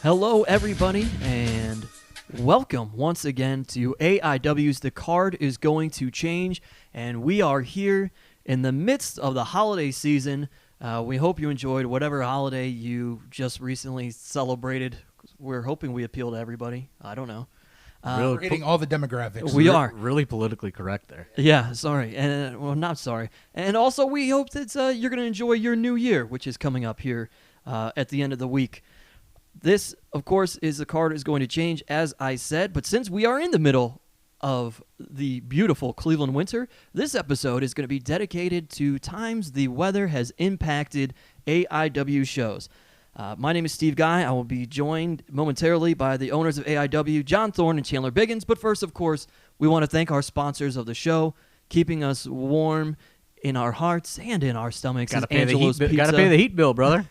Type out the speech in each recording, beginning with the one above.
Hello, everybody, and welcome once again to AIW's The Card is Going to Change, and we are here in the midst of the holiday season. We hope you enjoyed whatever holiday you just recently celebrated. We're hoping we appeal to everybody. I don't know. We're hitting all the demographics. We are. Really politically correct there. Yeah, sorry. And well, not sorry. And also, we hope that you're going to enjoy your new year, which is coming up here at the end of the week. This, of course, is The Card is Going to Change, as I said. But since we are in the middle of the beautiful Cleveland winter, this episode is going to be dedicated to times the weather has impacted AIW shows. My name is Steve Guy. I will be joined momentarily by the owners of AIW, John Thorne and Chandler Biggins. But first, of course, we want to thank our sponsors of the show, keeping us warm in our hearts and in our stomachs. Gotta pay the heat bill, brother.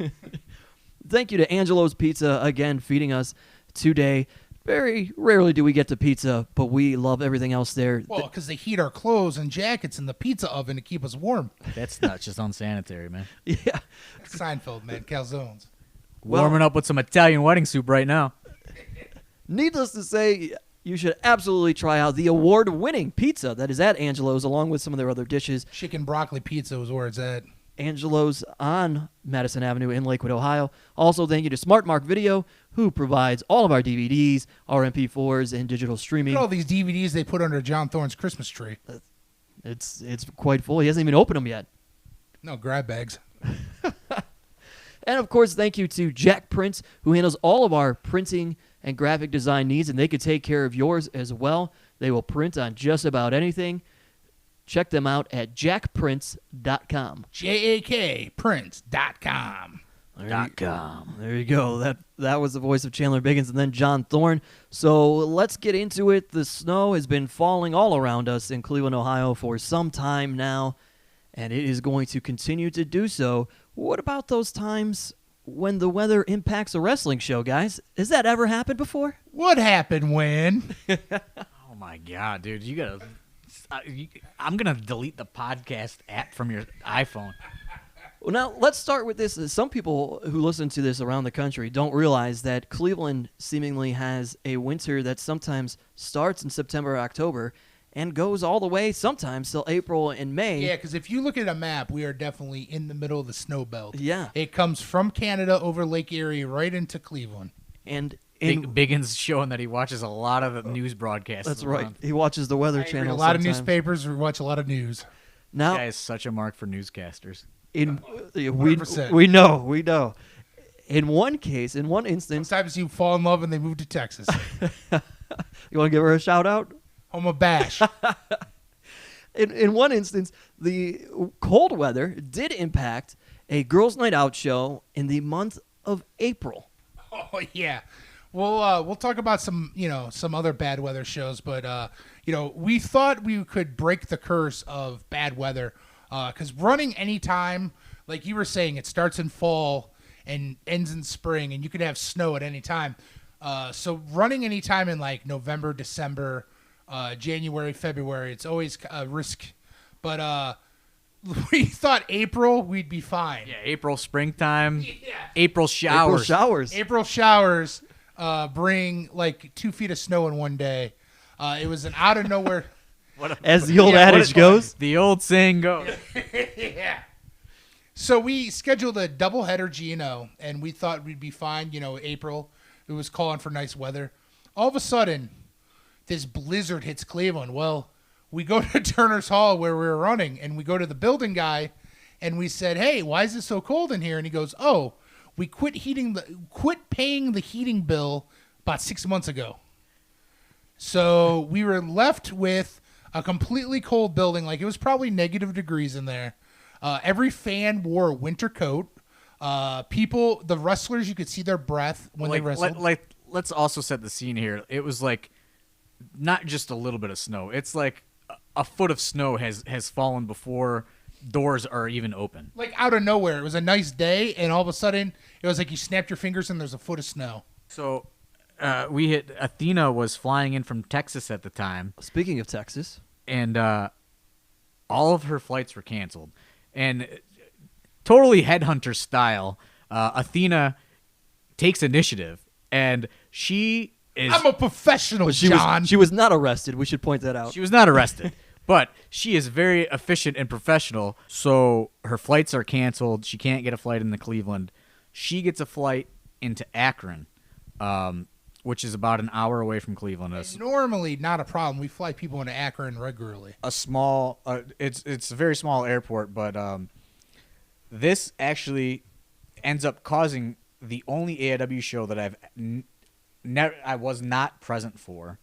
Thank you to Angelo's Pizza, again, feeding us today. Very rarely do we get to pizza, but we love everything else there. Well, because they heat our clothes and jackets in the pizza oven to keep us warm. That's not just unsanitary, man. Yeah. Seinfeld, man. Calzones. Warming up with some Italian wedding soup right now. Needless to say, you should absolutely try out the award-winning pizza that is at Angelo's, along with some of their other dishes. Chicken broccoli pizza was where it's at. Angelo's on Madison Avenue in Lakewood, Ohio. Also, thank you to Smart Mark Video, who provides all of our DVDs, our MP4s, and digital streaming. Look at all these DVDs they put under John Thorne's Christmas tree. It's quite full. He hasn't even opened them yet. No, grab bags. And, of course, thank you to Jack Prints, who handles all of our printing and graphic design needs, and they could take care of yours as well. They will print on just about anything. Check them out at jackprints.com. JAKprints.com. There you go. That was the voice of Chandler Biggins and then John Thorne. So let's get into it. The snow has been falling all around us in Cleveland, Ohio for some time now, and it is going to continue to do so. What about those times when the weather impacts a wrestling show, guys? Has that ever happened before? What happened when? Oh, my God, dude. You got to... I'm going to delete the podcast app from your iPhone. Well, now, let's start with this. Some people who listen to this around the country don't realize that Cleveland seemingly has a winter that sometimes starts in September or October and goes all the way sometimes till April and May. Yeah, because if you look at a map, we are definitely in the middle of the snow belt. Yeah. It comes from Canada over Lake Erie right into Cleveland. And Biggins showing that he watches a lot of the news broadcasts. That's right. He watches the Weather Channel. Read a lot sometimes. of newspapers. We watch a lot of news. Now, this guy is such a mark for newscasters. we 100%. know. In one case, in one instance, Sometimes you fall in love and they move to Texas. you want to give her a shout out? Home of Bash. In one instance, the cold weather did impact a girls' night out show in the month of April. Oh yeah, we'll talk about some other bad weather shows, but we thought we could break the curse of bad weather because running anytime, like you were saying, it starts in fall and ends in spring, and you could have snow at any time. So running anytime in like November, December, January, February, it's always a risk, but. We thought April we'd be fine. Yeah, April springtime. Yeah. April showers. April showers bring like 2 feet of snow in one day. It was an out of nowhere. As the old adage goes. The old saying goes. Yeah. So we scheduled a doubleheader G&O, and we thought we'd be fine. April, it was calling for nice weather. All of a sudden, this blizzard hits Cleveland. Well, we go to Turner's Hall where we were running, and we go to the building guy, and we said, "Hey, why is it so cold in here?" And he goes, "Oh, we quit paying the heating bill about 6 months ago." So we were left with a completely cold building. Like, it was probably negative degrees in there. Every fan wore a winter coat. The wrestlers, you could see their breath when they wrestled. Let's also set the scene here. It was like not just a little bit of snow. It's like a foot of snow has fallen before doors are even open. Like out of nowhere. It was a nice day, and all of a sudden, it was like you snapped your fingers and there's a foot of snow. So Athena was flying in from Texas at the time. Speaking of Texas. And all of her flights were canceled. And totally headhunter style, Athena takes initiative And she is... I'm a professional, But John. she was not arrested. We should point that out. She was not arrested, but she is very efficient and professional. So her flights are canceled. She can't get a flight into Cleveland. She gets a flight into Akron, which is about an hour away from Cleveland. Normally not a problem. We fly people into Akron regularly. A small, it's a very small airport, but this actually ends up causing the only AIW show that I was not present for,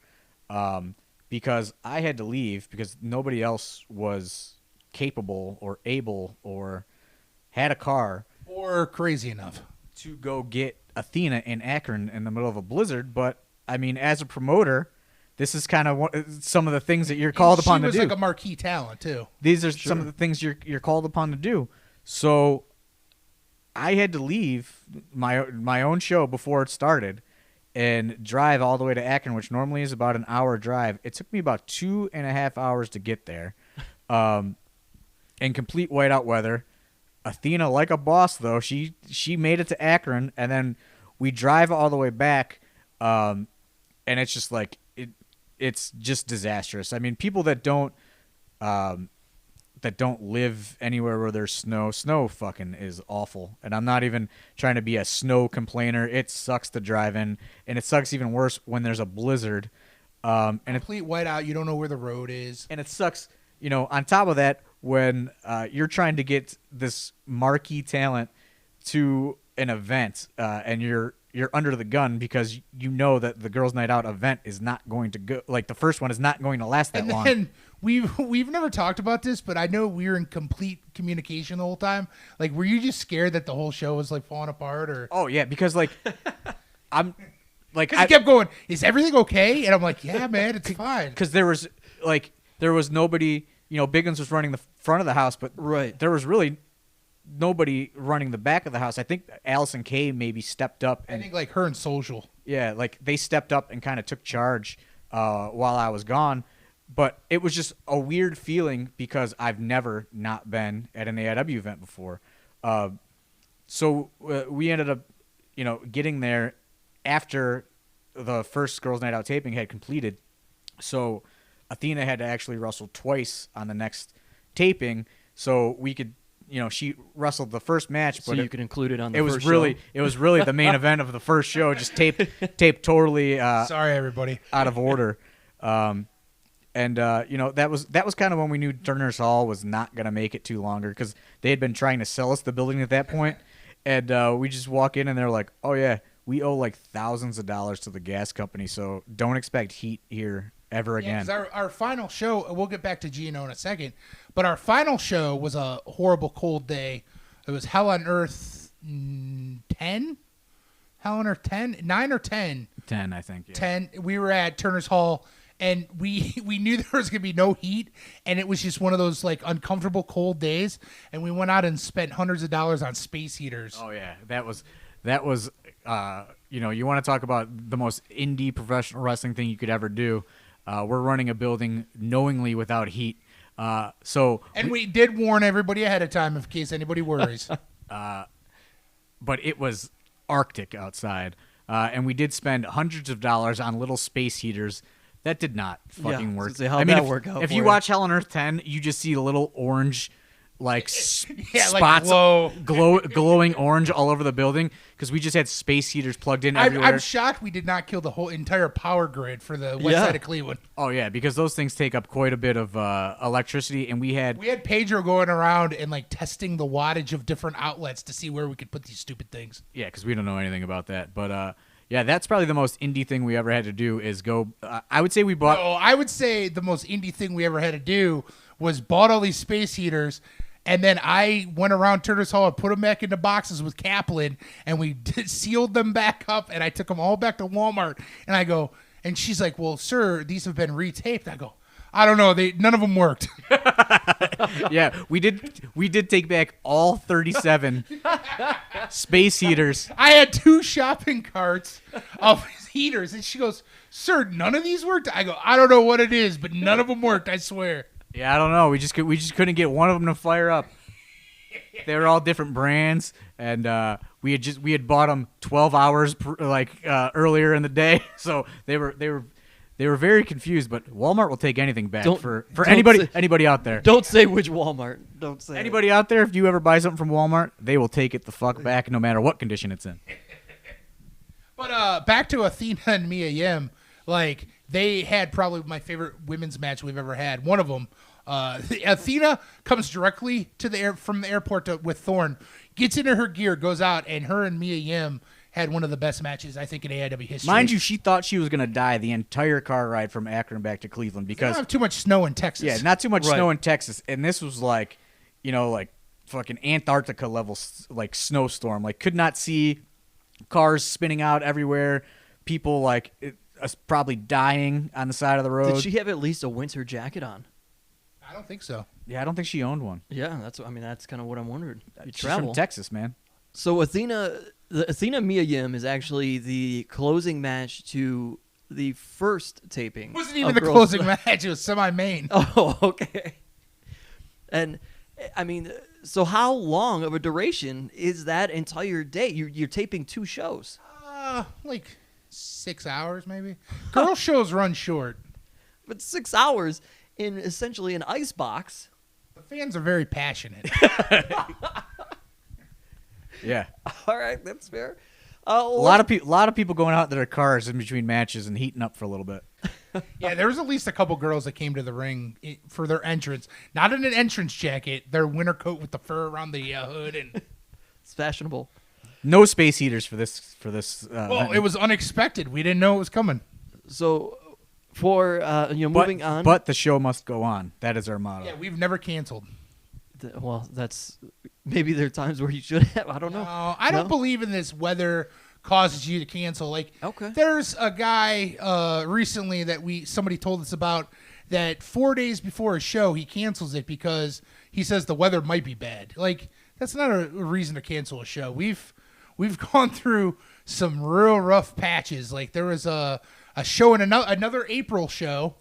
because I had to leave because nobody else was capable or able or had a car Or crazy enough. to go get Athena in Akron in the middle of a blizzard. But I mean, as a promoter, this is kind of some of the things that you're called upon to do. She was like a marquee talent too. These are some of the things you're called upon to do. So I had to leave my own show before it started and drive all the way to Akron, which normally is about an hour drive. It took me about 2.5 hours to get there, in complete whiteout weather. Athena, like a boss though, she made it to Akron, and then we drive all the way back, and it's just like it's just disastrous. I mean, people that don't live anywhere where there's snow fucking is awful. And I'm not even trying to be a snow complainer. It sucks to drive in, and it sucks even worse when there's a blizzard. And Complete whiteout. You don't know where the road is. And it sucks, on top of that, when you're trying to get this marquee talent to an event, and you're under the gun because you know that the Girls' Night Out event is not going to go, like the first one is not going to last that long. And we've never talked about this, but I know we were in complete communication the whole time. Like, were you just scared that the whole show was like falling apart, or? Oh yeah, because like I'm like Because he kept going, is everything okay? And I'm like, yeah, man, it's fine. because there was nobody. Biggins was running the front of the house, but Right. there was really nobody running the back of the house. I think Allison Kay maybe stepped up I and think like her and Social. yeah, like they stepped up and kind of took charge while I was gone. But it was just a weird feeling because I've never not been at an AIW event before. So we ended up, getting there after the first Girls' Night Out taping had completed. So Athena had to actually wrestle twice on the next taping, so we could, she wrestled the first match, So but you can include it on the it was first really show. it was really the main event of the first show, just taped totally Sorry, everybody. out of order. That was kind of when we knew Turner's Hall was not going to make it too longer because they had been trying to sell us the building at that point. And we just walk in and they're like, oh, yeah, we owe like thousands of dollars to the gas company, so don't expect heat here ever again. Yeah, 'cause our final show, we'll get back to Gino in a second, but our final show was a horrible cold day. It was Hell on Earth 10? Hell on Earth 10? 9 or 10? 10, I think. Yeah. 10. We were at Turner's Hall, and we knew there was going to be no heat, and it was just one of those like uncomfortable cold days, and we went out and spent hundreds of dollars on space heaters. Oh, yeah. That was you want to talk about the most indie professional wrestling thing you could ever do. We're running a building knowingly without heat. And we did warn everybody ahead of time in case anybody worries. But it was Arctic outside, and we did spend hundreds of dollars on little space heaters. That did not fucking work. So how'd that work out if for you you? watch Hell on Earth 10, you just see the little orange, like Yeah, like spots, glow. glowing orange all over the building because we just had space heaters plugged in I'm everywhere. shocked we did not kill the whole entire power grid for the west Yeah. side of Cleveland. Oh yeah, because those things take up quite a bit of electricity, and we had We had Pedro going around and like testing the wattage of different outlets to see where we could put these stupid things. yeah, because we don't know anything about that. But yeah, that's probably the most indie thing we ever had to do is go. I would say we bought. Oh, I would say the most indie thing we ever had to do was bought all these space heaters, and then I went around Turner's Hall and put them back into boxes with Kaplan, and we sealed them back up, and I took them all back to Walmart, and I go, and she's like, well, sir, these have been retaped. I go, I don't know, none of them worked. Yeah, we did take back all 37 space heaters. I had 2 shopping carts of heaters, and she goes, sir, none of these worked? I go, I don't know what it is, but none of them worked, I swear. Yeah, I don't know. We just couldn't get one of them to fire up. They were all different brands, and we had bought them 12 hours earlier in the day, so they were very confused. But Walmart will take anything back for anybody out there. Don't say which Walmart. Don't say anybody out there. If you ever buy something from Walmart, they will take it the fuck back, no matter what condition it's in. But back to Athena and Mia Yim, like they had probably my favorite women's match we've ever had. One of them, Athena comes directly to from the airport with Thorne, gets into her gear, goes out, and her and Mia Yim had one of the best matches I think in AIW history. Mind you, she thought she was gonna die the entire car ride from Akron back to Cleveland because they don't have too much snow in Texas. Yeah, not too much snow in Texas, and this was like fucking Antarctica level snowstorm. Like could not see. Cars spinning out everywhere, people probably dying on the side of the road. Did she have at least a winter jacket on? I don't think so. Yeah, I don't think she owned one. Yeah, that's kind of what I'm wondering. You She's travel from Texas, man. So the Athena Mia Yim is actually the closing match to the first taping. It wasn't even the closing match; it was semi-main. Oh, okay. And I mean, so how long of a duration is that entire day? You're taping 2 shows. Like 6 hours, maybe. Girl shows run short. But 6 hours in essentially an ice box. The fans are very passionate. Yeah. All right, that's fair. A lot of people going out to their cars in between matches and heating up for a little bit. Yeah, there was at least a couple girls that came to the ring for their entrance. Not in an entrance jacket, their winter coat with the fur around the hood, and it's fashionable. No space heaters for this. Well, it was unexpected. We didn't know it was coming. So, for moving on. But the show must go on. That is our motto. Yeah, we've never canceled. Well, that's maybe there are times where you should have. I don't know. No, I don't believe in this weather causes you to cancel. Like, okay. There's a guy recently that somebody told us about that 4 days before a show he cancels it because he says the weather might be bad. Like, that's not a reason to cancel a show. We've gone through some real rough patches. Like there was a show in another April show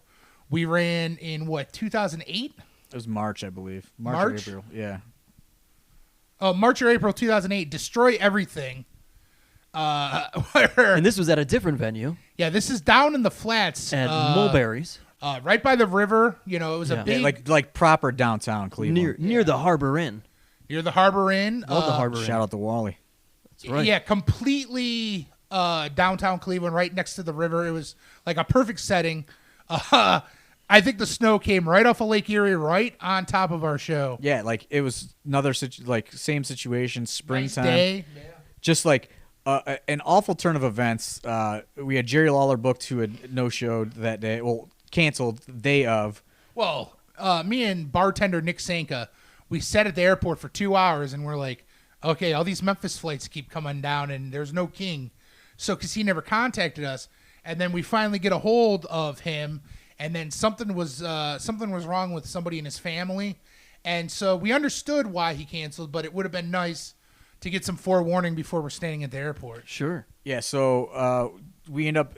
we ran in 2008. It was March, I believe. March? Or April, yeah. March or April 2008. Destroy Everything. And this was at a different venue. Yeah, this is down in the flats at Mulberry's, right by the river. It was a big, like proper downtown Cleveland, near the Harbor Inn. Near the Harbor Inn. Love the Harbor Inn. Shout out to Wally. That's right. Yeah, completely downtown Cleveland, right next to the river. It was like a perfect setting. I think the snow came right off of Lake Erie, right on top of our show. Yeah, like it was another same situation, springtime. Nice day. Yeah. Just like an awful turn of events. We had Jerry Lawler booked to a no-show that day. Well, canceled the day of. Well, me and bartender Nick Sanka, we sat at the airport for 2 hours, and we're like, okay, all these Memphis flights keep coming down, and there's no king. So, because he never contacted us, and then we finally get a hold of him, and then something was wrong with somebody in his family, and so we understood why he canceled, but it would have been nice to get some forewarning before we're standing at the airport. Sure. Yeah. So we end up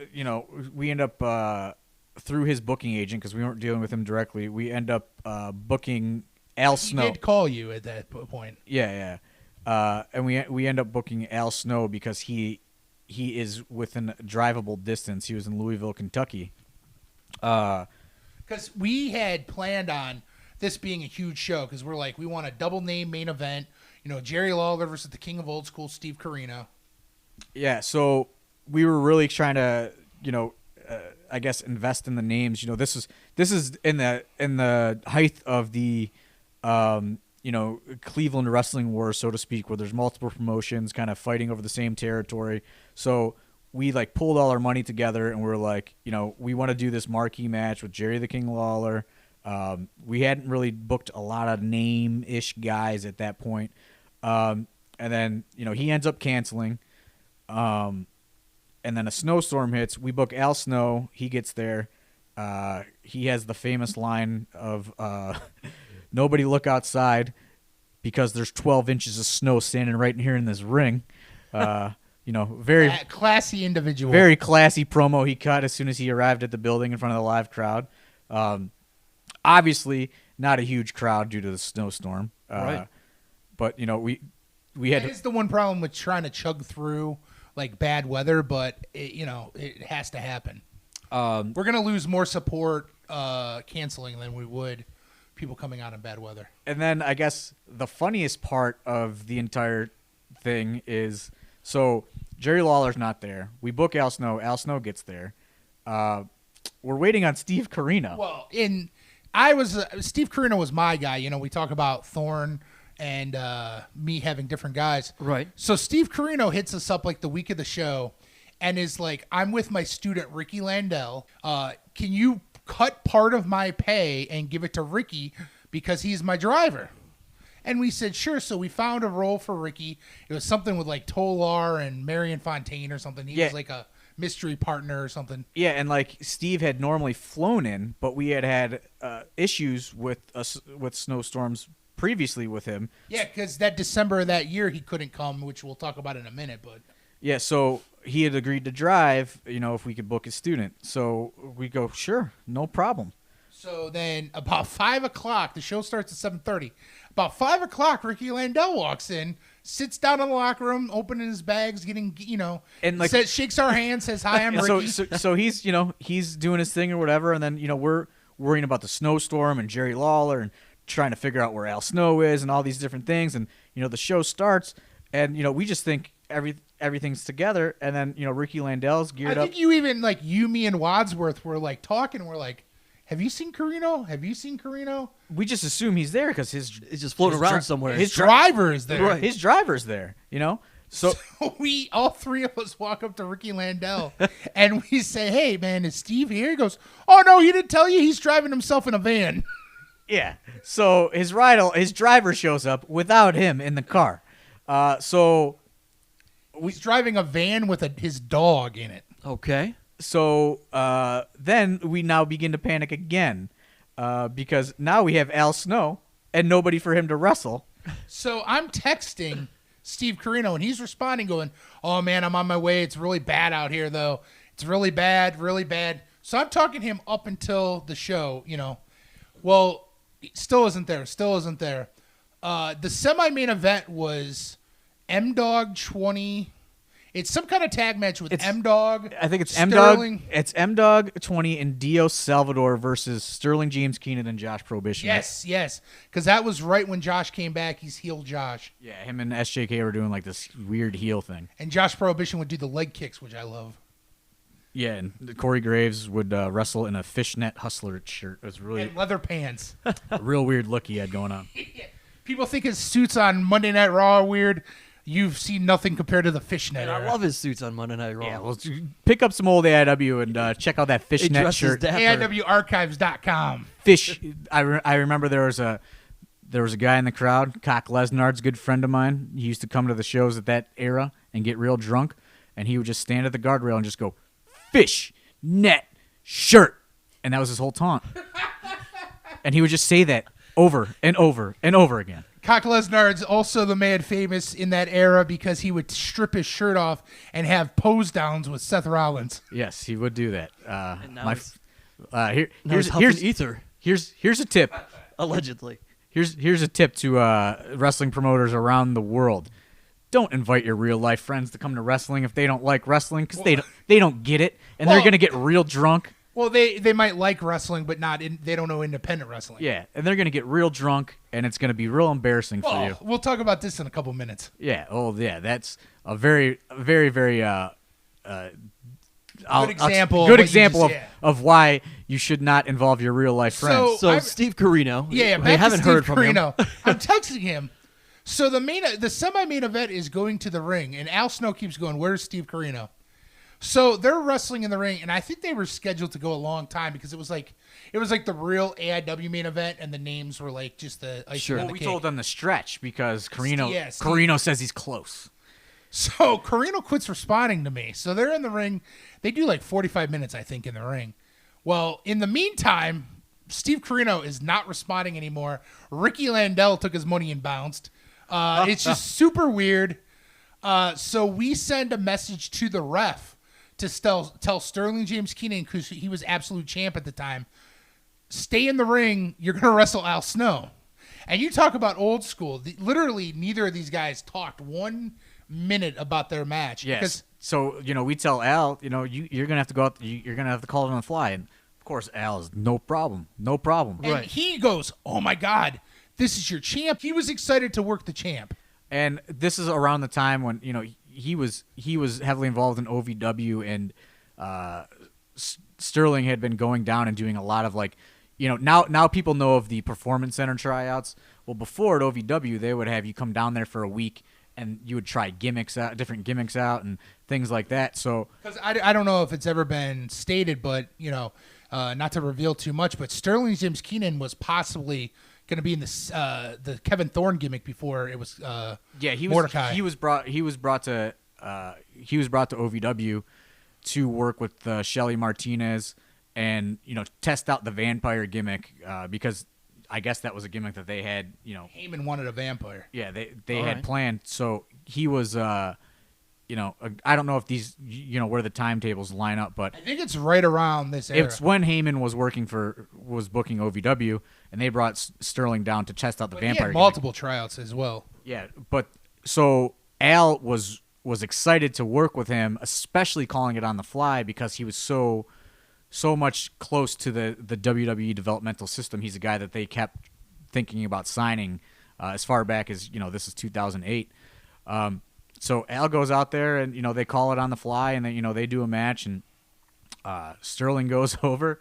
through his booking agent, because we weren't dealing with him directly. We end up booking Al Snow. He did call you at that point. Yeah. And we end up booking Al Snow because he is within drivable distance. He was in Louisville, Kentucky. Because we had planned on this being a huge show, because we're like, we want a double name main event. Jerry Lawler versus the King of Old School, Steve Corino. Yeah, so we were really trying to, I guess, invest in the names. This is in the height of the, Cleveland wrestling war, so to speak, where there's multiple promotions kind of fighting over the same territory. So we pulled all our money together, and we were like, we want to do this marquee match with Jerry the King Lawler. We hadn't really booked a lot of name-ish guys at that point. And then, he ends up canceling. And then a snowstorm hits. We book Al Snow. He gets there. He has the famous line of, nobody look outside because there's 12 inches of snow standing right here in this ring. Very classy individual. Very classy promo he cut as soon as he arrived at the building in front of the live crowd. Obviously, not a huge crowd due to the snowstorm. Right. But we had That is the one problem with trying to chug through like bad weather, but it has to happen. We're gonna lose more support canceling than we would people coming out in bad weather. And then I guess the funniest part of the entire thing is, so Jerry Lawler's not there. We book Al Snow. Al Snow gets there. We're waiting on Steve Corino. Well, Steve Corino was my guy. We talk about Thorne and me having different guys. Right. So Steve Corino hits us up like the week of the show and is like, I'm with my student, Ricky Landell. Can you cut part of my pay and give it to Ricky because he's my driver? And we said, sure. So we found a role for Ricky. It was something with like Tolar and Marion Fontaine or something. He was like a mystery partner or something. Yeah, and like Steve had normally flown in, but we had issues with snowstorms previously with him. Yeah, because that December of that year he couldn't come, which we'll talk about in a minute. But yeah, so he had agreed to drive, if we could book his student. So we go, sure, no problem. So then about 5 o'clock, the show starts at 7:30. About 5 o'clock, Ricky Landell walks in, sits down in the locker room, opening his bags, getting, and like shakes our hand, says, hi, I'm Ricky. So he's, he's doing his thing or whatever. And then, we're worrying about the snowstorm and Jerry Lawler and trying to figure out where Al Snow is and all these different things. And, the show starts and, we just think everything's together. And then, Ricky Landell's geared up. I think you even, like, me and Wadsworth were, like, talking. We're like, have you seen Corino? Have you seen Corino? We just assume he's there because he's just floating around somewhere. His driver is there. Right. His driver's there, So we, all three of us, walk up to Ricky Landell and we say, hey, man, is Steve here? He goes, oh, no, he didn't tell you. He's driving himself in a van. Yeah. So his driver shows up without him in the car. He's driving a van with his dog in it. Okay. So then we now begin to panic again because now we have Al Snow and nobody for him to wrestle. So I'm texting Steve Corino, and he's responding going, oh, man, I'm on my way. It's really bad out here, though. It's really bad, really bad. So I'm talking to him up until the show, Well, still isn't there. The semi-main event was M-Dog 20. It's some kind of tag match with M-Dog. I think it's Sterling. M-Dog. It's M-Dog 20 and Dio Salvador versus Sterling James Keenan and Josh Prohibition. Yes. Because that was right when Josh came back. He's heel Josh. Yeah, him and SJK were doing like this weird heel thing. And Josh Prohibition would do the leg kicks, which I love. Yeah, and Corey Graves would wrestle in a fishnet hustler shirt. It was really And leather pants. a real weird look he had going on. People think his suits on Monday Night Raw are weird. You've seen nothing compared to the fishnet And era. I love his suits on Monday Night Raw. Yeah, well, pick up some old AIW and check out that He fishnet dresses shirt. dapper. AIWarchives.com. I remember there was a guy in the crowd, Cock Lesnard's a good friend of mine. He used to come to the shows at that era and get real drunk, and he would just stand at the guardrail and just go, fish, net, shirt. And that was his whole taunt. And he would just say that over and over and over again. Cock Lesnard's also the man famous in that era because he would strip his shirt off and have pose downs with Seth Rollins. Yes, he would do that. And now Here's huffing ether, here's a tip. allegedly. Here's a tip to wrestling promoters around the world. Don't invite your real life friends to come to wrestling if they don't like wrestling because they don't get it and they're gonna get real drunk. Well, they might like wrestling, but they don't know independent wrestling. Yeah, and they're gonna get real drunk and it's gonna be real embarrassing for you. We'll talk about this in a couple minutes. Yeah. Oh, yeah. That's a very, very, very Good example. good of what example you of, just- of why you should not involve your real life friends. So I'm- Steve Corino. Yeah, we back haven't to Steve heard from him. Corino. I'm texting him. So the semi-main event is going to the ring, and Al Snow keeps going, where's Steve Corino? So they're wrestling in the ring, and I think they were scheduled to go a long time because it was like the real AIW main event, and the names were like just the icing on the we cake. told them the stretch because Carino Steve- Carino says he's close. So Corino quits responding to me. So they're in the ring. They do like 45 minutes, I think, in the ring. Well, in the meantime, Steve Corino is not responding anymore. Ricky Landell took his money and bounced. It's just super weird. So we send a message to the ref to tell Sterling James Keenan, because he was absolute champ at the time, stay in the ring. You're going to wrestle Al Snow. And you talk about old school. Literally, neither of these guys talked 1 minute about their match. Yes. Because So, we tell Al, you're gonna have to go out. You're gonna have to call it on the fly, and of course, Al is no problem. and he goes, "Oh my God, this is your champ." He was excited to work the champ. And this is around the time when he was heavily involved in OVW, and Sterling had been going down and doing a lot of now people know of the Performance Center tryouts. Well, before at OVW, they would have you come down there for a week, and you would try different gimmicks out, and things like that. So, Because I don't know if it's ever been stated, but not to reveal too much, but Sterling James Keenan was possibly going to be in the Kevin Thorne gimmick before it was Mordecai. He was brought to OVW to work with Shelly Martinez and test out the vampire gimmick because I guess that was a gimmick that they had. Heyman wanted a vampire. Yeah, they All had right. planned. So he was I don't know if these where the timetables line up, but I think it's right around this era. it's when Heyman was booking OVW, and they brought Sterling down to test out the But he vampire had gimmick. multiple tryouts as well. Yeah, but so Al was excited to work with him, especially calling it on the fly because he was so much close to the WWE developmental system. He's a guy that they kept thinking about signing as far back as this is 2008. So Al goes out there and they call it on the fly, and then they do a match, and Sterling goes over,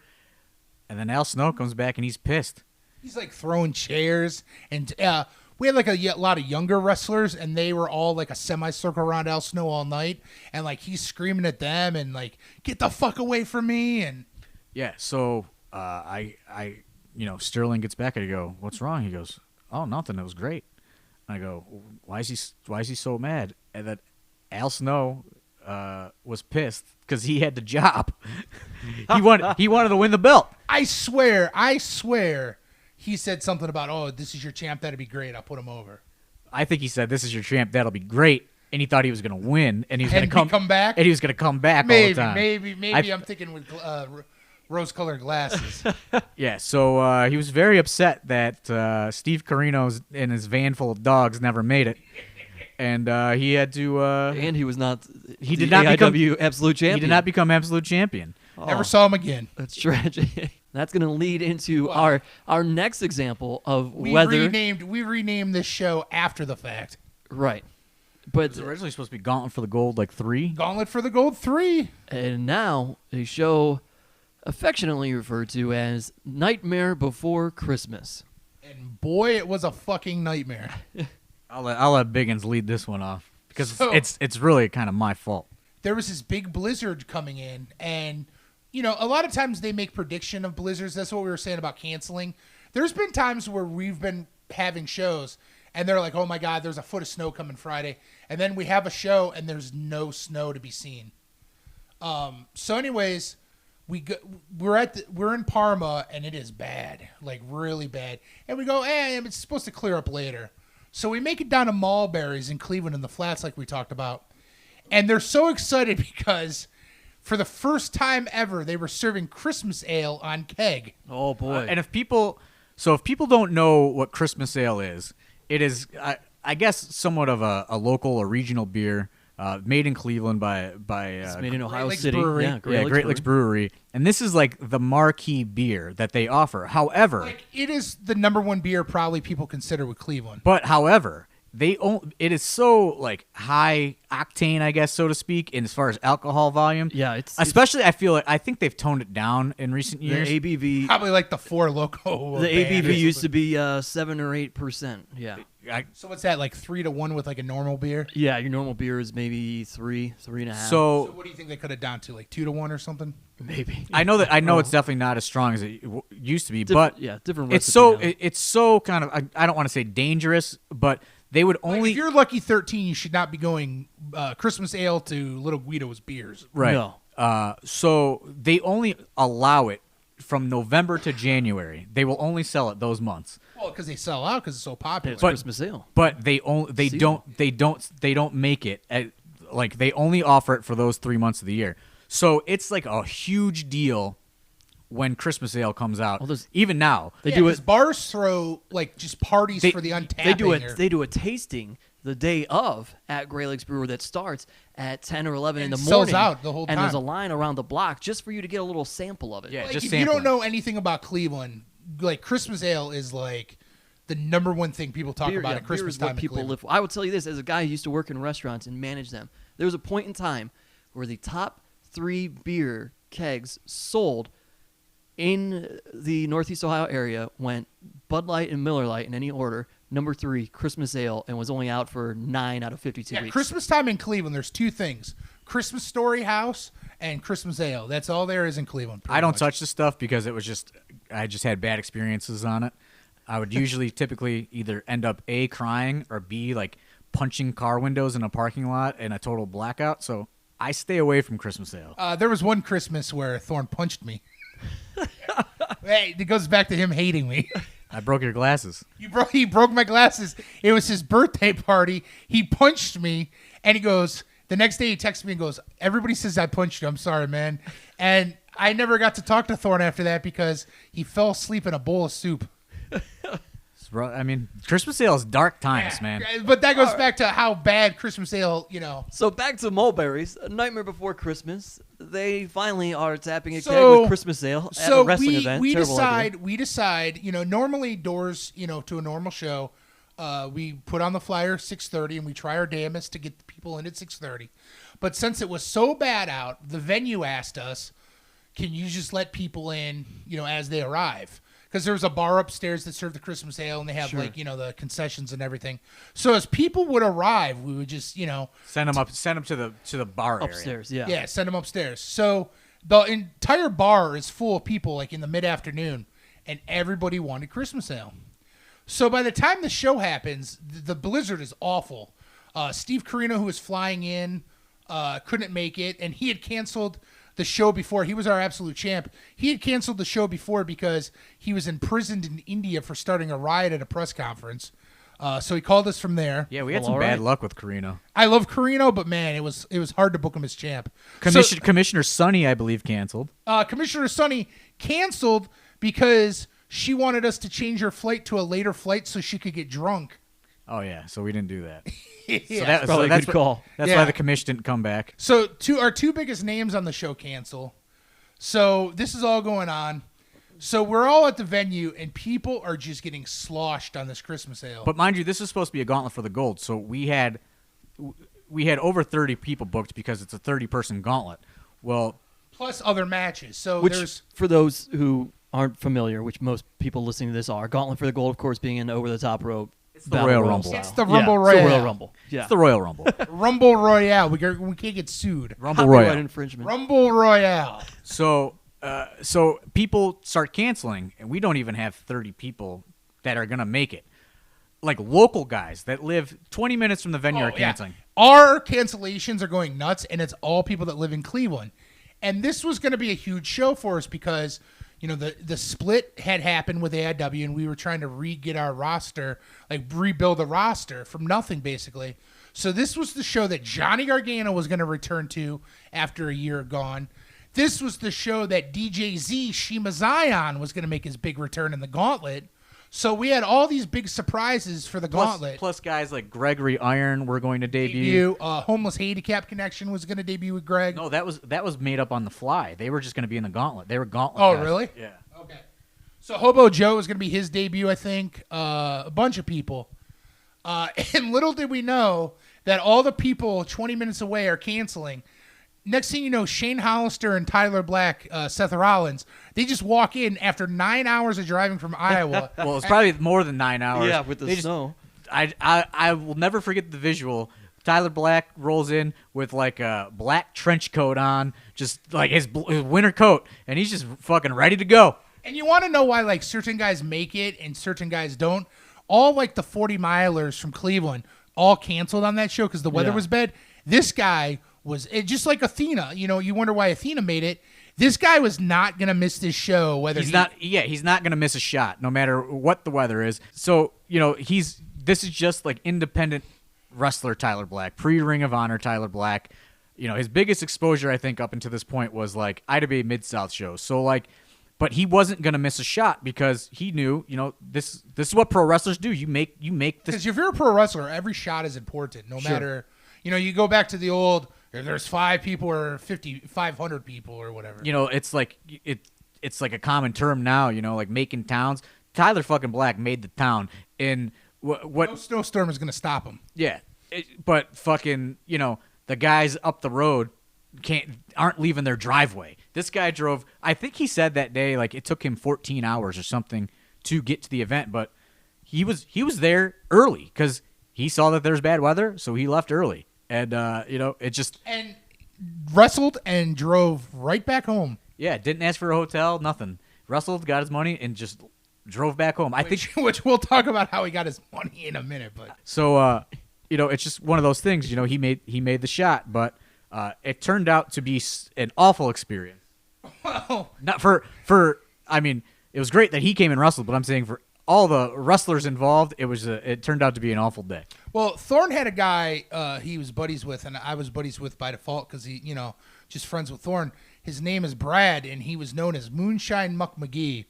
and then Al Snow comes back and he's pissed. He's like throwing chairs, and we had like a lot of younger wrestlers, and they were all like a semicircle around Al Snow all night, and like he's screaming at them and like, "Get the fuck away from me!" And Yeah, so Sterling gets back and I go, "What's wrong?" He goes, "Oh, nothing. It was great." And I go, "Why is he so mad?" And that Al Snow was pissed because he had the job. he wanted to win the belt. I swear, he said something about, "Oh, this is your champ. That'd be great. I'll put him over." I think he said, "This is your champ. That'll be great." And he thought he was going to win, and he was going to come back. and he was going to come back all the time. Maybe I'm thinking with rose-colored glasses. Yeah, so he was very upset that Steve Carino's and his van full of dogs never made it, and he had to. And he was not. He the did not become AIW Absolute Champion. He did not become absolute champion. Oh, Never saw him again. That's tragic. That's going to lead into Well, our next example of We whether renamed this show after the fact. right, It but was originally supposed to be Gauntlet for the Gold, like 3. Gauntlet for the Gold 3. and now a show affectionately referred to as Nightmare Before Christmas. And boy, it was a fucking nightmare. I'll let Biggins lead this one off because So- it's really kind of my fault. There was this big blizzard coming in, and a lot of times they make prediction of blizzards. That's what we were saying about canceling. There's been times where we've been having shows, and they're like, "Oh my God, there's a foot of snow coming Friday," and then we have a show, and there's no snow to be seen. So, anyways, we're in Parma, and it is bad, like really bad. And we go, it's supposed to clear up later. So we make it down to Mulberry's in Cleveland in the flats, like we talked about. And they're so excited because for the first time ever, they were serving Christmas ale on keg. Oh boy! And if people don't know what Christmas ale is, it is I guess somewhat of a local or regional beer made in Cleveland by it's made in Ohio Lakes City. Brewery. Yeah, Great Lakes Brewery, and this is like the marquee beer that they offer. However, Like, it is the number one beer probably people consider with Cleveland. it is so like high octane, I guess, so to speak, in as far as alcohol volume. Yeah, it's especially I think they've toned it down in recent years. the ABV. Probably like the Four Loco. The band or ABV used to something. be 7 or 8%. Yeah, So what's that, like 3-1 with like a normal beer? yeah. Your normal beer is maybe 3.5. So So what do you think they could have down to, like 2-1 or something? maybe I know it's definitely not as strong as it used to be, Different- but yeah, different. it's recipe now. it's so kind of I don't want to say dangerous, but they would Like, only if you're Lucky 13, you should not be going Christmas ale to Little Guido's beers. right. No. So they only allow it from November to January. They will only sell it those months. Well, because they sell out because it's so popular. It's Christmas ale. But they Seasonal. don't make it they only offer it for those 3 months of the year. So it's like a huge deal when Christmas Ale comes out. Well, even now, They do 'cause it. bars throw like just parties for the untapping. They do a tasting the day of at Grey Lakes Brewer that starts at 10 or 11 in And the sells morning. out the whole And there's a time. line around the block just for you to get a little sample of it. Yeah. Like, just if you don't sampling. know anything about Cleveland, like Christmas ale is like the number one thing people talk about at beer Christmas is what time. in people Cleveland. live for. I will tell you this, as a guy who used to work in restaurants and manage them, there was a point in time where the top 3 beer kegs sold in the Northeast Ohio area went Bud Light and Miller Lite in any order. Number 3, Christmas Ale, and was only out for 9 out of 52 Yeah, weeks. Christmas time in Cleveland, there's 2 things: Christmas Story House and Christmas Ale. That's all there is in Cleveland. I don't much. touch the stuff because I just had bad experiences on it. I would usually typically either end up A, crying, or B, like punching car windows in a parking lot in a total blackout. So I stay away from Christmas Ale. There was one Christmas where Thorne punched me. Hey, it goes back to him hating me. I broke your glasses. He broke my glasses. It was his birthday party. He punched me, and he goes, the next day he texts me and goes, everybody says I punched you. I'm sorry, man. And I never got to talk to Thorne after that because he fell asleep in a bowl of soup. I mean, Christmas Ale is dark times, man. But that goes back to how bad Christmas ale, So back to Mulberry's, A Nightmare Before Christmas. They finally are tapping a keg So- with Christmas Ale at So a wrestling event. we Terrible idea. decide, normally doors, to a normal show, we put on the flyer 6:30 and we try our damnedest to get the people in at 6:30. But since it was so bad out, the venue asked us, can you just let people in, as they arrive? Because there was a bar upstairs that served the Christmas ale and they have Sure. the concessions and everything. So as people would arrive, we would just, Send them to the bar area. Upstairs, yeah. yeah, send them upstairs. So the entire bar is full of people, like in the mid-afternoon, and everybody wanted Christmas ale. So by the time the show happens, the blizzard is awful. Steve Carino, who was flying in, couldn't make it, and he had canceled the show before. He was our absolute champ. He had canceled the show before because he was imprisoned in India for starting a riot at a press conference. So he called us from there. Yeah, we had Well, some all bad right. luck with Carino. I love Carino, but man, it was hard to book him as champ. Commissioner Sonny, I believe, canceled. Commissioner Sonny canceled because she wanted us to change her flight to a later flight so she could get drunk. Oh yeah, so we didn't do that. Yeah. Probably a that's good call. That's Yeah. why the commission didn't come back. So our two biggest names on the show cancel. So this is all going on. So we're all at the venue, and people are just getting sloshed on this Christmas ale. But mind you, this is supposed to be a gauntlet for the gold. So we had over 30 people booked because it's a 30-person gauntlet. Well, plus other matches. So Which, there's for those who aren't familiar, which most people listening to this are, Gauntlet for the Gold, of course, being an over-the-top rope. It's the Royal Rumble. style. It's the Rumble yeah, Royale. It's the Royal Rumble. Yeah. it's the Royal Rumble. Rumble Royale. We can't get sued. Rumble Copyright Royale. infringement. Rumble Royale. So people start canceling, and we don't even have 30 people that are gonna make it. Like local guys that live 20 minutes from the venue are canceling. Our cancellations are going nuts, and it's all people that live in Cleveland. And this was going to be a huge show for us because, the split had happened with AIW, and we were trying to get our roster, like rebuild a roster from nothing, basically. So this was the show that Johnny Gargano was going to return to after a year gone. This was the show that DJ Z, Shima Zion, was going to make his big return in the Gauntlet. So we had all these big surprises for the Gauntlet. Plus guys like Gregory Iron were going to debut. Homeless Handicap Connection was going to debut with Greg. No, that was made up on the fly. They were just going to be in the gauntlet. They were gauntlet. Oh, guys. really? Yeah. Okay. So Hobo Joe was going to be his debut, I think. A bunch of people. And little did we know that all the people 20 minutes away are canceling. Next thing you know, Shane Hollister and Tyler Black, Seth Rollins, they just walk in after 9 hours of driving from Iowa. Well, it's probably more than 9 hours. Yeah, with the snow. I will never forget the visual. Tyler Black rolls in with like a black trench coat on, just like his winter coat, and he's just fucking ready to go. And you want to know why like certain guys make it and certain guys don't? All like the 40 milers from Cleveland all canceled on that show because the weather Yeah. was bad. This guy was just like Athena. You wonder why Athena made it. This guy was not going to miss this show. Whether He's not going to miss a shot no matter what the weather is. So, this is just like independent wrestler Tyler Black, pre-Ring of Honor Tyler Black. His biggest exposure I think up until this point was like IWA Mid-South shows. So like But he wasn't going to miss a shot because he knew, this is what pro wrestlers do. You make this. Because if you're a pro wrestler, every shot is important. No matter, you go back to the old. If there's 5 people or 500 people or whatever. It's like it's like a common term now. Like making towns. Tyler fucking Black made the town, and what? No snowstorm is going to stop him. Yeah, but fucking the guys up the road aren't leaving their driveway. This guy drove. I think he said that day like it took him 14 hours or something to get to the event, but he was there early because he saw that there's bad weather, so he left early, and it just and wrestled and drove right back home. Yeah, didn't ask for a hotel, nothing. Wrestled, got his money, and just drove back home. Which we'll talk about how he got his money in a minute, but so it's just one of those things. He made the shot, but it turned out to be an awful experience. Well, not for I mean, it was great that he came and wrestled, but I'm saying for all the wrestlers involved, it turned out to be an awful day. Well, Thorne had a guy he was buddies with, and I was buddies with by default because he, just friends with Thorne. His name is Brad, and he was known as Moonshine Muck McGee.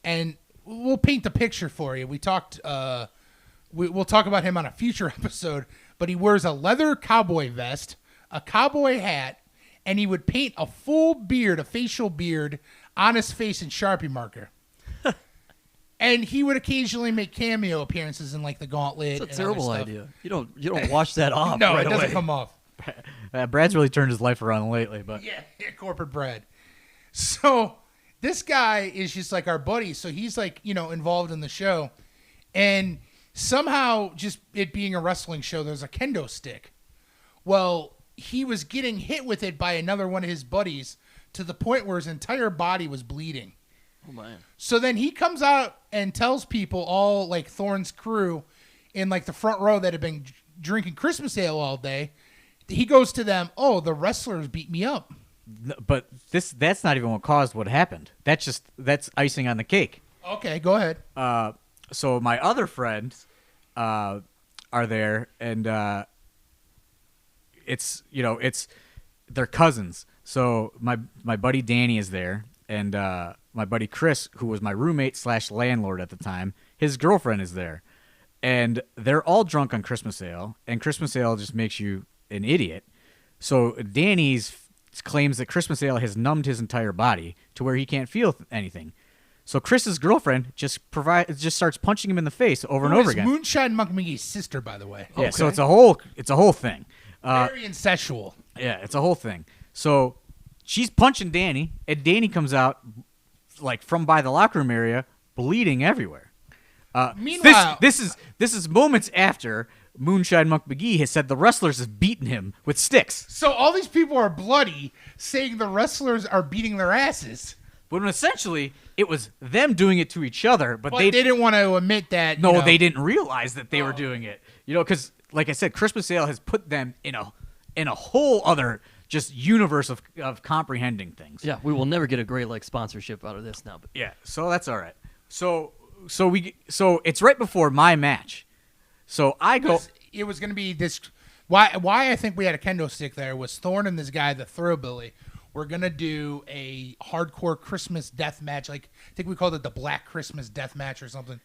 And we'll paint the picture for you. We talked. We'll talk about him on a future episode. But he wears a leather cowboy vest, a cowboy hat, and he would paint a full beard, a facial beard, on his face in Sharpie marker. And he would occasionally make cameo appearances in like the Gauntlet. It's a terrible idea. You don't wash that off. No, right it doesn't away. come off. Brad's really turned his life around lately, but yeah, corporate Brad. So this guy is just like our buddy. So he's like, involved in the show. And somehow just it being a wrestling show, there's a kendo stick. Well, he was getting hit with it by another one of his buddies to the point where his entire body was bleeding. Oh, man. So then he comes out and tells people, all like Thorne's crew in like the front row that had been drinking Christmas ale all day. He goes to them, "Oh, the wrestlers beat me up." But that's not even what caused what happened. That's icing on the cake. Okay, go ahead. So my other friends are there, and it's they're cousins. So my buddy Danny is there, and my buddy Chris, who was my roommate / landlord at the time, his girlfriend is there, and they're all drunk on Christmas ale, and Christmas ale just makes you an idiot. So Danny's claims that Christmas ale has numbed his entire body to where he can't feel anything. So Chris's girlfriend just starts punching him in the face over and over again. Moonshine Monk McGee's sister, by the way. Yeah, okay. So it's a whole thing. Very incestual. Yeah, it's a whole thing. So she's punching Danny, and Danny comes out like from by the locker room area, bleeding everywhere. Meanwhile, this is moments after Moonshine Monk McGee has said the wrestlers have beaten him with sticks. So all these people are bloody, saying the wrestlers are beating their asses. But essentially, it was them doing it to each other, but they didn't want to admit that. No, they didn't realize that they were doing it. Because, like I said, Christmas Ale has put them in a whole other just universe of comprehending things. Yeah, we will never get a Great Lake sponsorship out of this now. But yeah, so that's all right. So it's right before my match. So I go. It was going to be this. Why I think we had a kendo stick there was Thorne and this guy, the Thrillbilly. We're going to do a hardcore Christmas death match. Like, I think we called it the Black Christmas Death Match or something.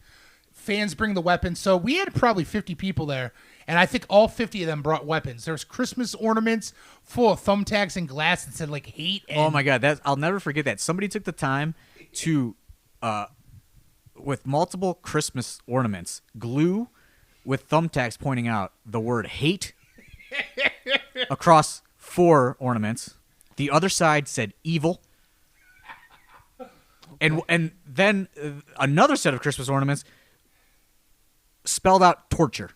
Fans bring the weapons. So we had probably 50 people there, and I think all 50 of them brought weapons. There's Christmas ornaments full of thumbtacks and glass that said, like, hate. And oh, my God. I'll never forget that. Somebody took the time to, with multiple Christmas ornaments, glue with thumbtacks pointing out the word hate across 4 ornaments. The other side said evil. Okay. And then another set of Christmas ornaments spelled out torture.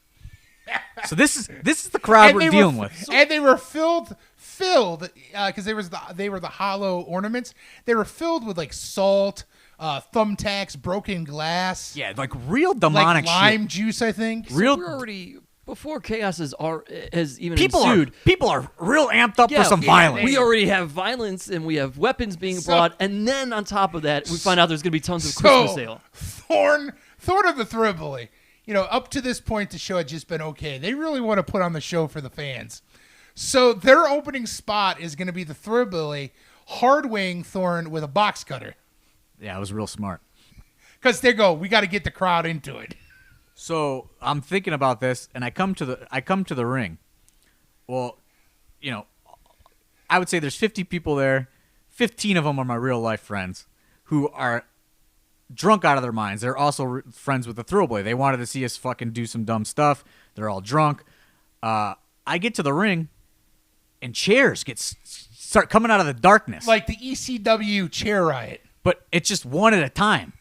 So this is the crowd we're dealing with. And they were filled because they were the hollow ornaments. They were filled with like salt, thumbtacks, broken glass. Yeah, like real demonic like lime shit. Juice, I think. So we're already before chaos has even people ensued. People are real amped up for some violence. We already have violence and we have weapons being brought, and then on top of that, we find out there's going to be tons of Christmas ale. Thorne of the Thrillbilly. Up to this point, the show had just been okay. They really want to put on the show for the fans. So their opening spot is going to be the Thrillbilly hard-weighing Thorne with a box cutter. Yeah, it was real smart. Because they go, we got to get the crowd into it. So I'm thinking about this, and I come to the ring. Well, I would say there's 50 people there. 15 of them are my real life friends who are drunk out of their minds. They're also friends with the Throwboy. They wanted to see us fucking do some dumb stuff. They're all drunk. I get to the ring, and chairs start coming out of the darkness. Like the ECW chair riot. But it's just one at a time.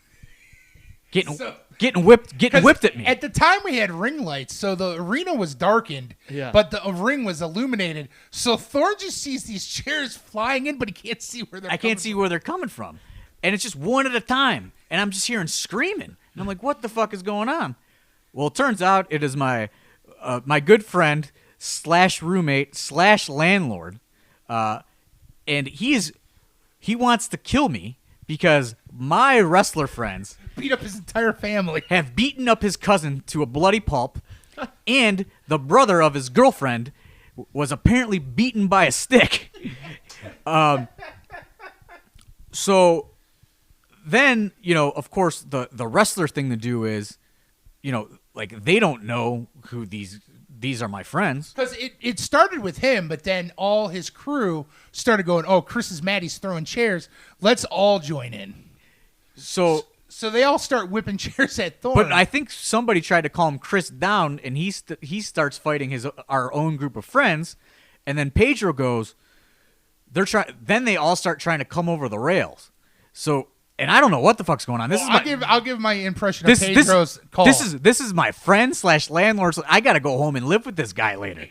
Getting whipped at me. At the time we had ring lights, so the arena was darkened, but the ring was illuminated. So Thorne just sees these chairs flying in, but he can't see where I can't see where they're coming from. And it's just one at a time. And I'm just hearing screaming. And I'm like, what the fuck is going on? Well, it turns out it is my good friend / roommate / landlord. And he wants to kill me because my wrestler friends beat up his entire family. Have beaten up his cousin to a bloody pulp, and the brother of his girlfriend was apparently beaten by a stick. So then, of course, the wrestler thing to do is, like they don't know who these are my friends. Because it started with him, but then all his crew started going, oh, Chris is mad, he's throwing chairs. Let's all join in. So they all start whipping chairs at Thorne. But I think somebody tried to calm Chris down, and he starts fighting our own group of friends, and then Pedro goes. Then they all start trying to come over the rails. So, and I don't know what the fuck's going on. I'll give my impression of Pedro's call. This is my friend / landlord. So I got to go home and live with this guy later.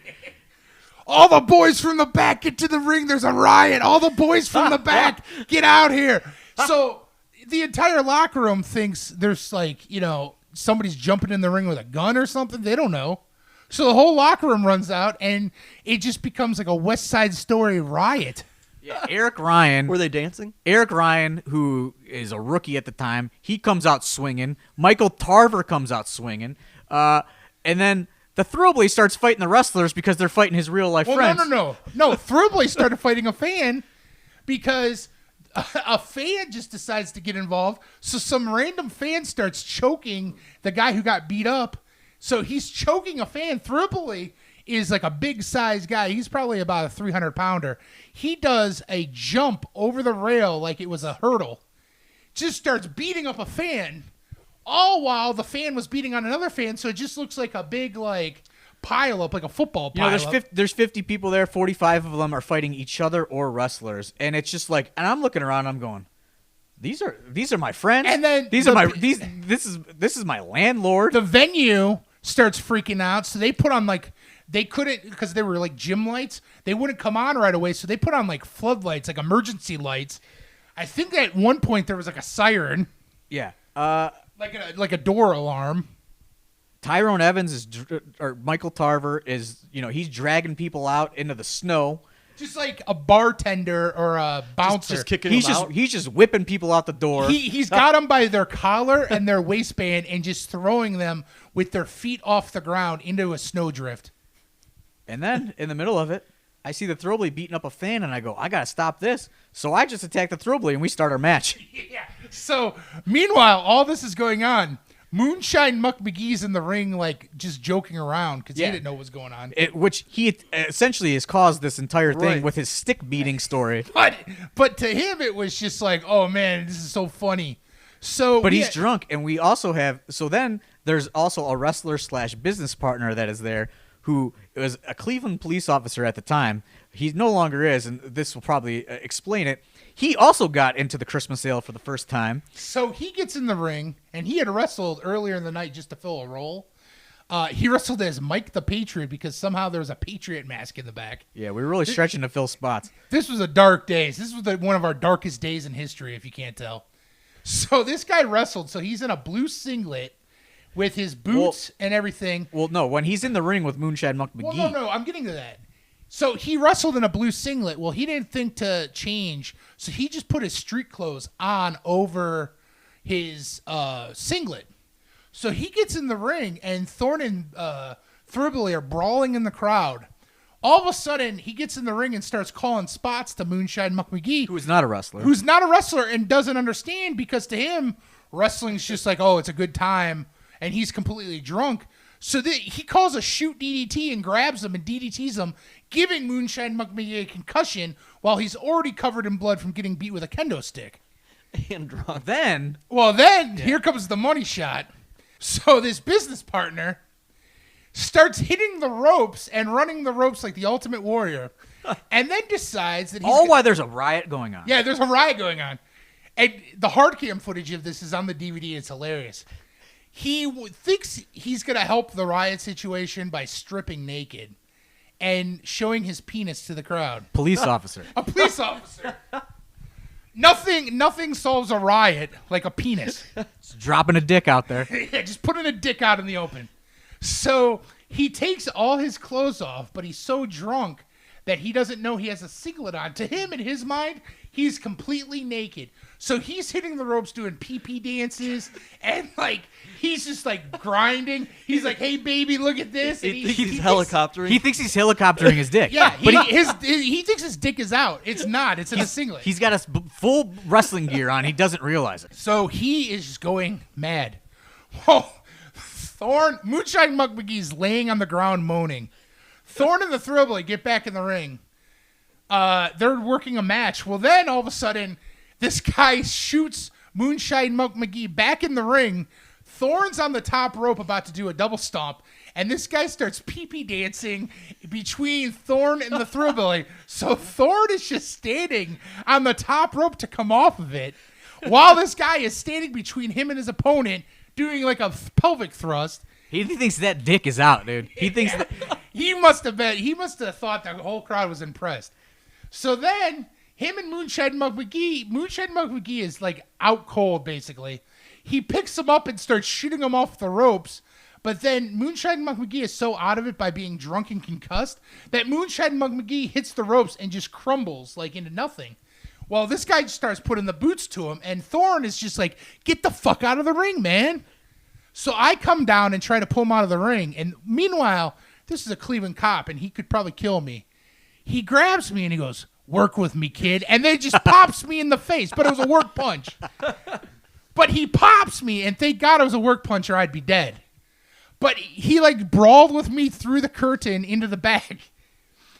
All the boys from the back, get to the ring. There's a riot. All the boys from the back, get out here. So the entire locker room thinks there's somebody's jumping in the ring with a gun or something. They don't know. So the whole locker room runs out, and it just becomes like a West Side Story riot. Yeah, Eric Ryan. Were they dancing? Eric Ryan, who is a rookie at the time, he comes out swinging. Michael Tarver comes out swinging. And then the Throwblade starts fighting the wrestlers because they're fighting his real-life friends. No. Throwblade started fighting a fan because a fan just decides to get involved. So some random fan starts choking the guy who got beat up. So he's choking a fan. Throwblade is like a big size guy. He's probably about a 300-pounder. He does a jump over the rail like it was a hurdle. Just starts beating up a fan, all while the fan was beating on another fan. So it just looks like a big pile up, like a football pile up. There's 50 people there. 45 of them are fighting each other or wrestlers, and it's just and I'm looking around. I'm going, these are my friends. And then this is my landlord. The venue starts freaking out, so they put on they couldn't, because they were gym lights, they wouldn't come on right away, so they put on floodlights, emergency lights. I think at one point there was a siren. Yeah. Like a door alarm. Tyrone Evans or Michael Tarver is, he's dragging people out into the snow. Just like a bartender or a bouncer. Just kicking them out. He's just whipping people out the door. He's got them by their collar and their waistband and just throwing them with their feet off the ground into a snowdrift. And then, in the middle of it, I see the Throwblade beating up a fan, and I go, I got to stop this. So I just attack the Throwblade, and we start our match. Yeah. So, meanwhile, all this is going on. Moonshine Muck McGee's in the ring, just joking around because he didn't know what was going on. Which he essentially has caused this entire thing with his stick beating story. But to him, it was just oh, man, this is so funny. But he's drunk, and we also have... So then there's also a wrestler / business partner that is there who was a Cleveland police officer at the time. He no longer is, and this will probably explain it. He also got into the Christmas sale for the first time. So he gets in the ring, and he had wrestled earlier in the night just to fill a role. He wrestled as Mike the Patriot because somehow there was a Patriot mask in the back. Yeah, we were really stretching to fill spots. This was a dark day. This was one of our darkest days in history, if you can't tell. So this guy wrestled. So he's in a blue singlet with his boots and everything. Well, no, when he's in the ring with Moonshine Muck McGee. Well, no, I'm getting to that. So he wrestled in a blue singlet. Well, he didn't think to change, so he just put his street clothes on over his singlet. So he gets in the ring, and Thorne and Thribbley are brawling in the crowd. All of a sudden, he gets in the ring and starts calling spots to Moonshine Muck McGee. Who is not a wrestler. Who's not a wrestler and doesn't understand, because to him, wrestling's just like, oh, it's a good time, and he's completely drunk. So he calls a shoot DDT and grabs him and DDTs him, giving Moonshine Muck McGee a concussion while he's already covered in blood from getting beat with a kendo stick. And drunk. Then Here comes the money shot. So this business partner starts hitting the ropes and running the ropes like the Ultimate Warrior, and then decides that he's... while there's a riot going on. Yeah, there's a riot going on. And the hard cam footage of this is on the DVD. It's hilarious. He thinks he's going to help the riot situation by stripping naked and showing his penis to the crowd. Police officer. A police officer. Nothing solves a riot like a penis. Just dropping a dick out there. Yeah, just putting a dick out in the open. So he takes all his clothes off, but he's so drunk that he doesn't know he has a singlet on. To him, in his mind, he's completely naked. So he's hitting the ropes doing pee-pee dances, and like he's just like grinding. He's like, "Hey, baby, look at this." And He's helicoptering. He thinks he's helicoptering his dick. Yeah, but he thinks his dick is out. It's not. It's in a singlet. He's got full wrestling gear on. He doesn't realize it. So he is going mad. Oh, Thorne, Moonshine Muck McGee's laying on the ground moaning. Thorne and the Thrillbilly get back in the ring. They're working a match. Well, then all of a sudden, this guy shoots Moonshine Muck McGee back in the ring. Thorne's on the top rope about to do a double stomp, and this guy starts pee-pee dancing between Thorne and the Thrillbilly. So Thorne is just standing on the top rope to come off of it, while this guy is standing between him and his opponent doing like a pelvic thrust. He thinks that dick is out, dude. He thinks that... He must have thought the whole crowd was impressed. So then, him and Moonshine Muck McGee is like out cold, basically. He picks him up and starts shooting him off the ropes, but then Moonshine Muck McGee is so out of it by being drunk and concussed that Moonshine Muck McGee hits the ropes and just crumbles like into nothing. Well, this guy just starts putting the boots to him, and Thorne is just like, "Get the fuck out of the ring, man." So I come down and try to pull him out of the ring, and meanwhile, this is a Cleveland cop, and he could probably kill me. He grabs me and he goes, "Work with me, kid," and then just pops me in the face, but it was a work punch. But he pops me, and thank God it was a work punch or I'd be dead. But he like brawled with me through the curtain into the bag.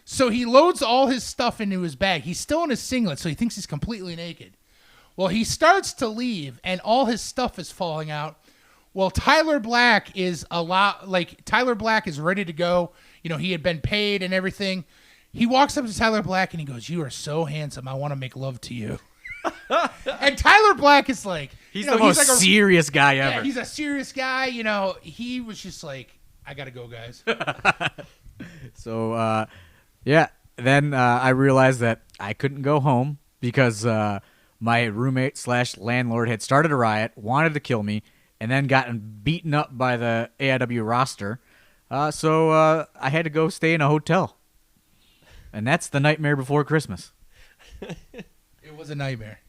So he loads all his stuff into his bag. He's still in his singlet, so he thinks he's completely naked. Well, he starts to leave, and all his stuff is falling out. Well, Tyler Black is ready to go. You know, he had been paid and everything. He walks up to Tyler Black and he goes, "You are so handsome. I want to make love to you." And Tyler Black is like, he's the most serious guy ever. Yeah, he's a serious guy. You know, he was just like, "I got to go, guys." So, then I realized that I couldn't go home because my roommate / landlord had started a riot, wanted to kill me, and then gotten beaten up by the AIW roster. So I had to go stay in a hotel. And that's the nightmare before Christmas. It was a nightmare.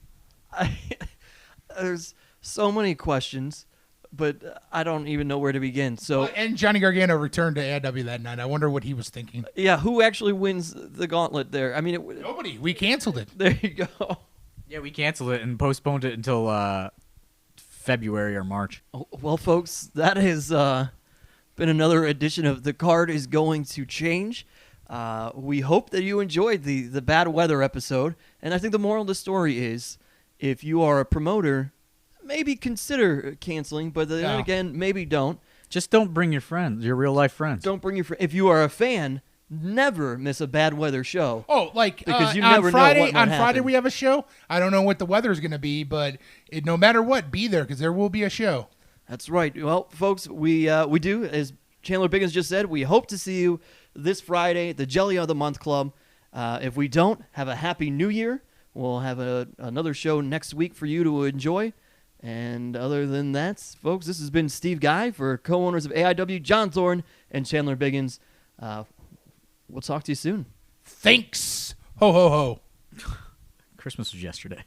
There's so many questions, but I don't even know where to begin. So, and Johnny Gargano returned to AIW that night. I wonder what he was thinking. Yeah, who actually wins the gauntlet there? I mean, nobody. We canceled it. There you go. Yeah, we canceled it and postponed it until February or March. Oh, well, folks, that has been another edition of The Card is Going to Change. We hope that you enjoyed the bad weather episode, and I think the moral of the story is, if you are a promoter, maybe consider canceling, but then again, maybe don't. Just don't bring your friends, your real life friends. Don't bring your friends. If you are a fan, never miss a bad weather show. Oh, like because you on never Friday, know what might on happen. Friday we have a show. I don't know what the weather is going to be, but no matter what, be there because there will be a show. That's right. Well, folks, we do, as Chandler Biggins just said, we hope to see you this Friday at the Jelly of the Month Club. If we don't, have a happy New Year. We'll have another show next week for you to enjoy. And other than that, folks, this has been Steve Guy for co-owners of AIW, John Thorne and Chandler Biggins. We'll talk to you soon. Thanks. Ho, ho, ho. Christmas was yesterday.